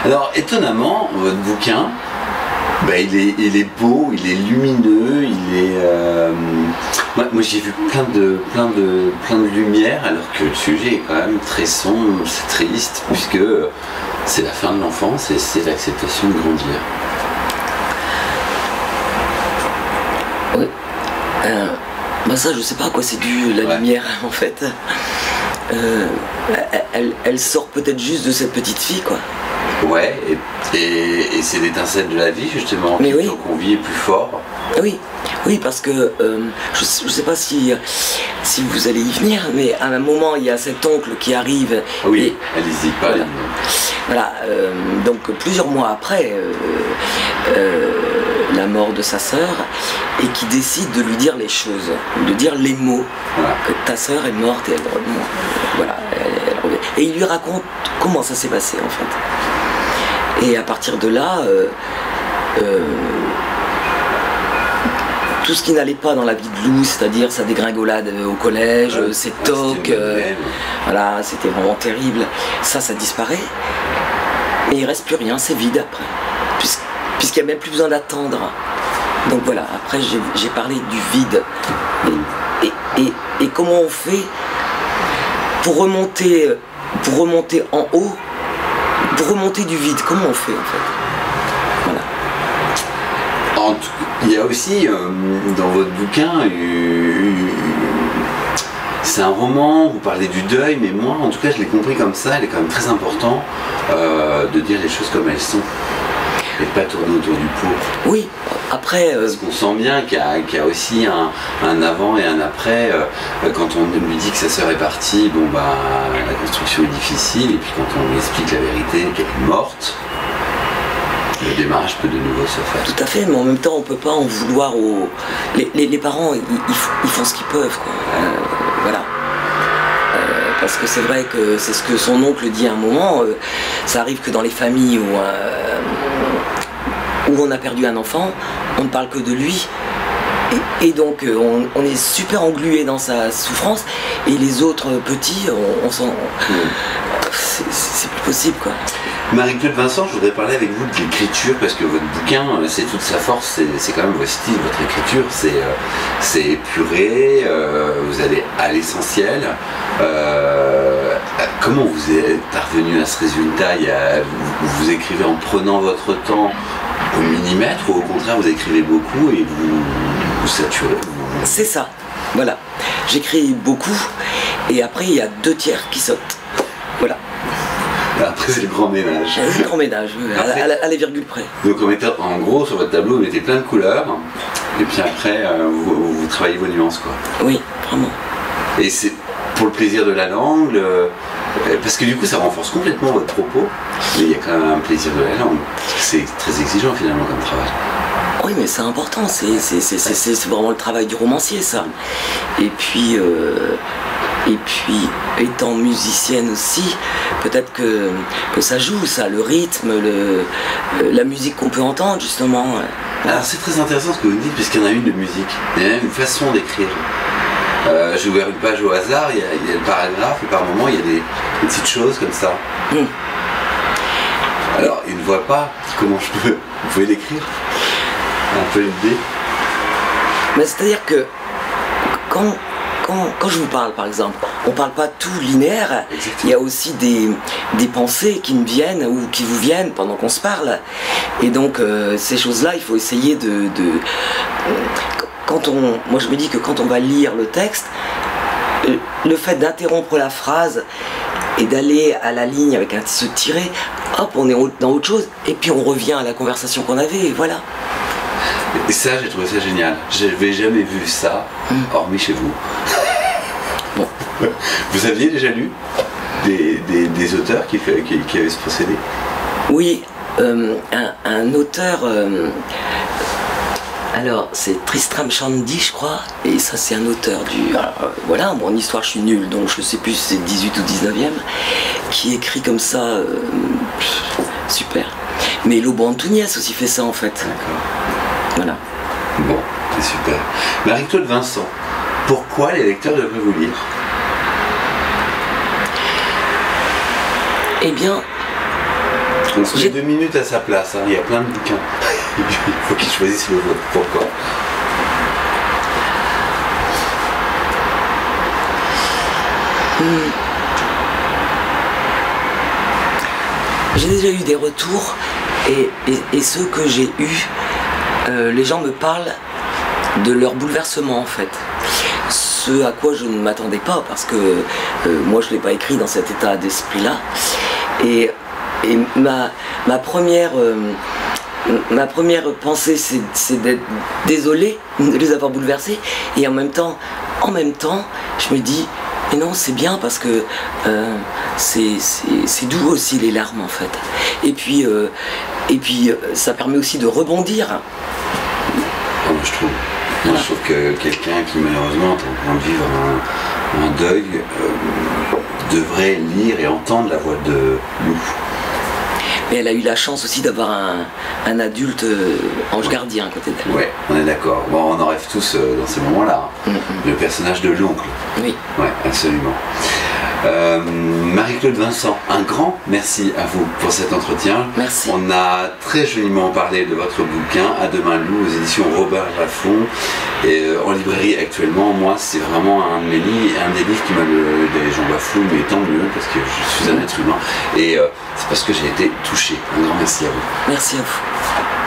Alors, étonnamment, votre bouquin, il est beau, il est lumineux, il est... Moi j'ai vu plein de lumière, alors que le sujet est quand même très sombre, c'est triste, puisque c'est la fin de l'enfance et c'est l'acceptation de grandir. Oui. Ça, je sais pas à quoi c'est dû, la lumière, en fait. Elle sort peut-être juste de cette petite fille, quoi. Ouais, et c'est l'étincelle de la vie, justement, qui fait qu'on vit plus fort. Oui, parce que je sais pas si vous allez y venir, mais à un moment, il y a cet oncle qui arrive. Oui, allez-y, pas. Voilà, donc plusieurs mois après la mort de sa sœur, et qui décide de lui dire les choses, de dire les mots, que ta sœur est morte et elle revient. Voilà, et il lui raconte comment ça s'est passé, en fait. Et à partir de là, tout ce qui n'allait pas dans la vie de Lou, c'est-à-dire sa dégringolade au collège, ses tocs, voilà, c'était vraiment terrible. Ça disparaît. Mais il reste plus rien, c'est vide après. Puisqu'il n'y a même plus besoin d'attendre. Donc voilà, après j'ai parlé du vide. Et comment on fait pour remonter en haut, pour remonter du vide, comment on fait en fait? Voilà. Il y a aussi dans votre bouquin, c'est un roman, vous parlez du deuil, mais moi en tout cas je l'ai compris comme ça, il est quand même très important de dire les choses comme elles sont. Et pas tourner autour du pot. Oui, après... Parce qu'on sent bien qu'il y a aussi un avant et un après. Quand on lui dit que sa sœur est partie, la construction est difficile. Et puis quand on lui explique la vérité, qu'elle est morte, le démarrage peut de nouveau se faire. Tout à fait, mais en même temps, on ne peut pas en vouloir aux... Les parents, ils font ce qu'ils peuvent, quoi. Voilà. Parce que c'est vrai que c'est ce que son oncle dit à un moment, ça arrive que dans les familles où on a perdu un enfant, on ne parle que de lui, et donc on est super englué dans sa souffrance, et les autres petits, on s'en... C'est plus possible, quoi. Marie-Claude Vincent, je voudrais parler avec vous de l'écriture, parce que votre bouquin, c'est toute sa force, c'est quand même votre style, votre écriture, c'est épuré, vous allez à l'essentiel. Comment vous êtes parvenu à ce résultat? Vous écrivez en prenant votre temps au millimètre, ou au contraire vous écrivez beaucoup et vous saturez? C'est ça, voilà. J'écris beaucoup, et après il y a 2 tiers qui sautent. Voilà. Après c'est le grand ménage. Le grand ménage, à la virgule près. Donc en gros sur votre tableau vous mettez plein de couleurs, et puis après vous travaillez vos nuances, quoi. Oui, vraiment. Et c'est pour le plaisir de la langue, parce que du coup ça renforce complètement votre propos, mais il y a quand même un plaisir de la langue. C'est très exigeant finalement comme travail. Oui, mais c'est important, c'est vraiment le travail du romancier, ça. Et puis étant musicienne aussi, peut-être que ça joue, ça, le rythme, la musique qu'on peut entendre, justement. Alors c'est très intéressant ce que vous dites, puisqu'il y en a une de musique, il y a même une façon d'écrire. J'ai ouvert une page au hasard, il y a le paragraphe, et par moments il y a des petites choses comme ça. Alors, il ne voit pas comment je peux... Vous pouvez l'écrire? Un peu l'idée? C'est-à-dire que quand je vous parle, par exemple, on ne parle pas tout linéaire. Exactement. Il y a aussi des pensées qui me viennent ou qui vous viennent pendant qu'on se parle. Et donc, ces choses-là, il faut essayer moi je me dis que quand on va lire le texte, le fait d'interrompre la phrase et d'aller à la ligne avec un se tiré, hop, on est dans autre chose, et puis on revient à la conversation qu'on avait, et voilà. Et ça, j'ai trouvé ça génial. Je n'avais jamais vu ça, hormis chez vous. Bon. Vous aviez déjà lu des auteurs qui avaient ce procédé? Oui, un auteur... Alors, c'est Tristram Shandy, je crois, et ça, c'est un auteur du... voilà, en histoire, je suis nul, donc je sais plus si c'est 18 ou 19e, qui écrit comme ça, super. Mais Lobo Antunes aussi fait ça, en fait. D'accord. Voilà. Bon, c'est super. Marie-Claude Vincent, pourquoi les lecteurs devraient vous lire? Eh bien, On se met 2 minutes à sa place, hein. Il y a plein de bouquins. Il faut qu'il choisisse le vôtre. Pourquoi? J'ai déjà eu des retours et ceux que j'ai eus, les gens me parlent de leur bouleversement en fait. Ce à quoi je ne m'attendais pas parce que moi je ne l'ai pas écrit dans cet état d'esprit-là. Et ma première pensée c'est d'être désolé de les avoir bouleversés et en même temps je me dis mais non c'est bien parce que c'est doux aussi les larmes en fait et puis ça permet aussi de rebondir. Je trouve. Moi, je trouve que quelqu'un qui malheureusement est en train de vivre un deuil devrait lire et entendre la voix de Lou. Mais elle a eu la chance aussi d'avoir un adulte ange gardien à côté d'elle. Ouais, on est d'accord. Bon, on en rêve tous dans ces moments-là. Le personnage de l'oncle. Oui. Ouais, absolument. Marie-Claude Vincent, un grand merci à vous pour cet entretien. Merci. On a très joliment parlé de votre bouquin À demain Lou aux éditions Robert Laffont et en librairie actuellement. Moi, c'est vraiment un des livres qui m'a des gens bafouillent, mais tant mieux parce que je suis un être humain et c'est parce que j'ai été touché. Un grand merci à vous. Merci à vous.